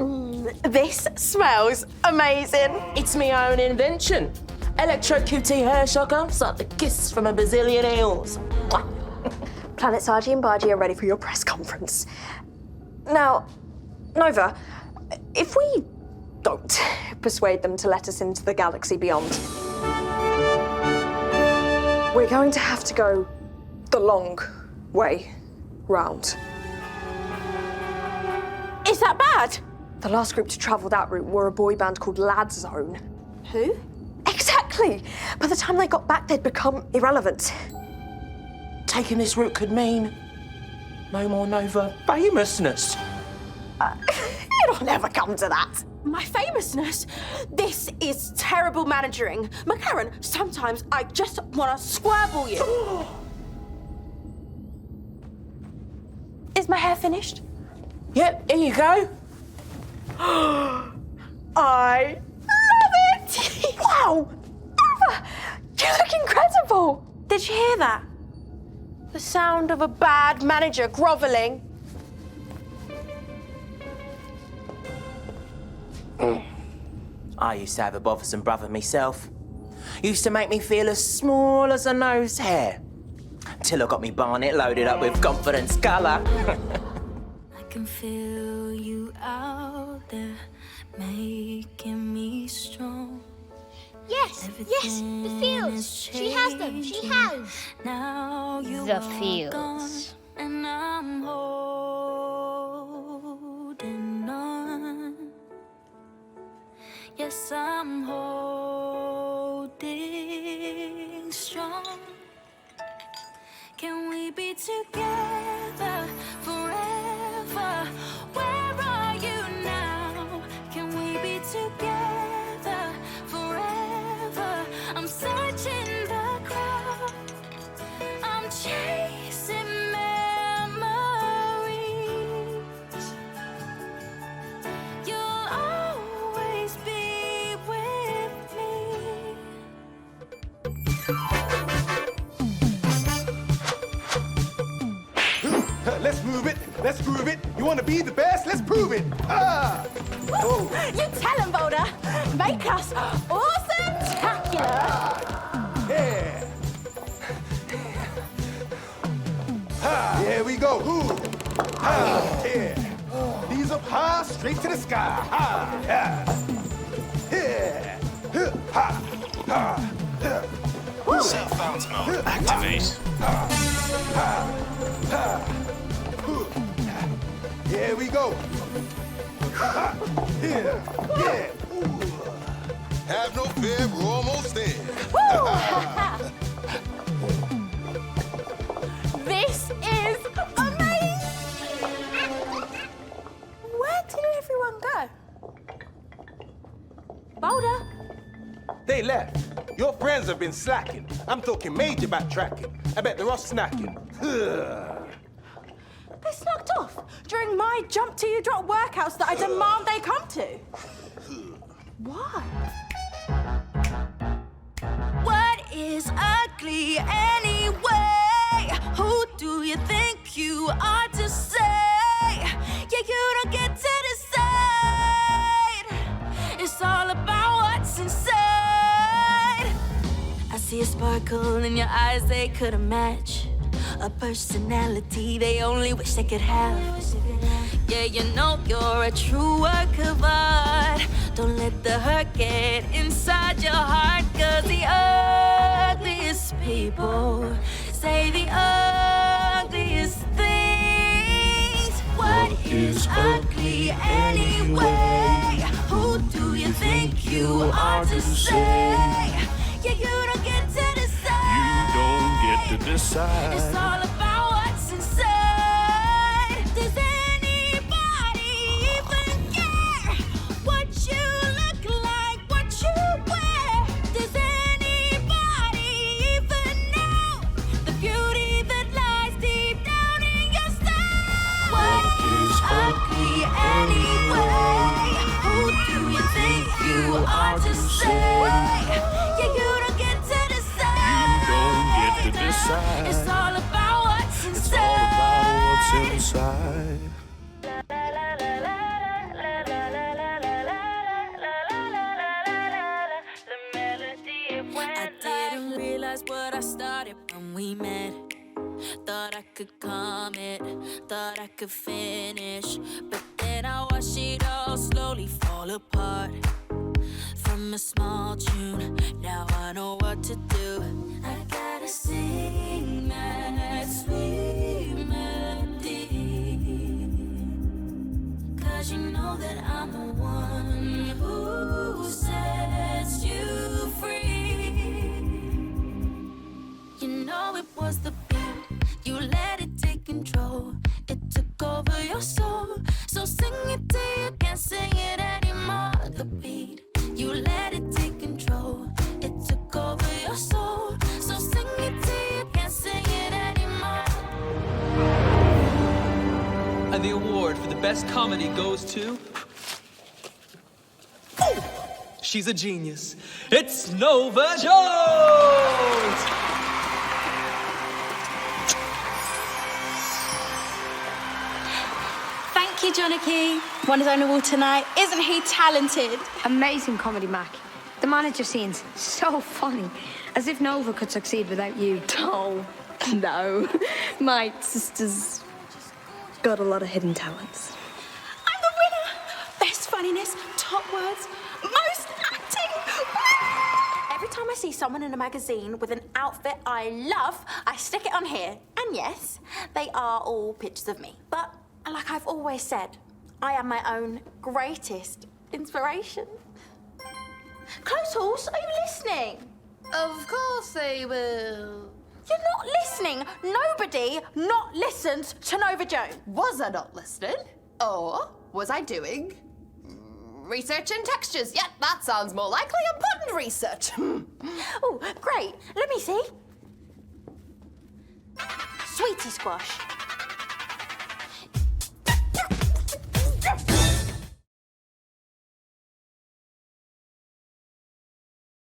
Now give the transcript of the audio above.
This smells amazing. It's my own invention. Electro QT hair shocker. It's like the kiss from a bazillion eels. Planet Sargi and Bargy are ready for your press conference. Now, Nova, if we don't persuade them to let us into the galaxy beyond, we're going to have to go the long way round. Is that bad? The last group to travel that route were a boy band called Lad Zone. Who? Exactly! By the time they got back, they'd become irrelevant. Taking this route could mean no more Nova famousness. It'll never come to that. My famousness? This is terrible managing. McLaren, sometimes I just want to squirble you. Is my hair finished? Yep, here you go. I love it! Wow! Nova, you look incredible! Did you hear that? The sound of a bad manager grovelling. I used to have a bothersome brother myself. Used to make me feel as small as a nose hair. Till I got me barnet loaded up with confidence colour. I can feel you out there, making me strong. Yes, yes, the fields. She has them, she has. Now you The are fields. gone, and I'm holding on. Yes, I'm holding strong. Can we be together forever? Where are you now? Can we be together forever? I'm searching the crowd. I'm chasing memories. You'll always be with me. Let's move it. Let's groove it. You want to be the best? Let's prove it. Ah! Oh. You tell him, Boulder. Make us awesome-tacular. Yeah. Ha! Here we go. Ooh. Ha! Yeah. Knees up high, straight to the sky. Ha! Yeah. Yeah. Ha! Ha! Ha! Self-bounce mode. Activate. Here we go. Yeah, yeah. Have no fear, we're almost there. This is amazing! Where did everyone go? Boulder? They left. Your friends have been slacking. I'm talking major backtracking. I bet they're off snacking. They slugged off during my jump till you drop workouts that I demand they come to. Why? What is ugly anyway? Who do you think you are to say? Yeah, you don't get to decide. It's all about what's inside. I see a sparkle in your eyes they couldn't match. A personality they only wish they could have. Yeah, you know you're a true work of art. Don't let the hurt get inside your heart. Cause the ugliest people say the ugliest things. What is ugly anyway? Who do you think you are to say? Yeah, you don't get to decide. You don't get to decide. It's all about what's inside. Does anybody even care what you look like, what you wear? Does anybody even know the beauty that lies deep down in your style? What is ugly anyway? Who do you think you are to say? Yeah, you don't get to decide. You don't get to decide. It's all about what that's what I started when we met. Thought I could commit, thought I could finish, but then I watched it all slowly fall apart. From a small tune, now I know what to do. I gotta sing that sweet melody, 'cause you know that I'm the one who sets you free. You know it was the beat, you let it take control. It took over your soul, so sing it till you can't sing it anymore. The beat, you let it take control. It took over your soul, so sing it till you can't sing it anymore. And the award for the best comedy goes to... She's a genius. It's Nova Jones! Thank you, Johnny. Won his own award tonight. Isn't he talented? Amazing comedy, Mac. The manager scene's so funny. As if Nova could succeed without you. Oh, no. My sister's got a lot of hidden talents. I'm the winner! Best funniness, top words, most acting! Every time I see someone in a magazine with an outfit I love, I stick it on here. And yes, they are all pictures of me. But like I've always said, I am my own greatest inspiration. Close Horse, are you listening? Of course they will. You're not listening. Nobody not listens to Nova Jones. Was I not listening? Or was I doing research and textures? Yeah, that sounds more likely. Important research. Oh, great. Let me see. Sweetie squash.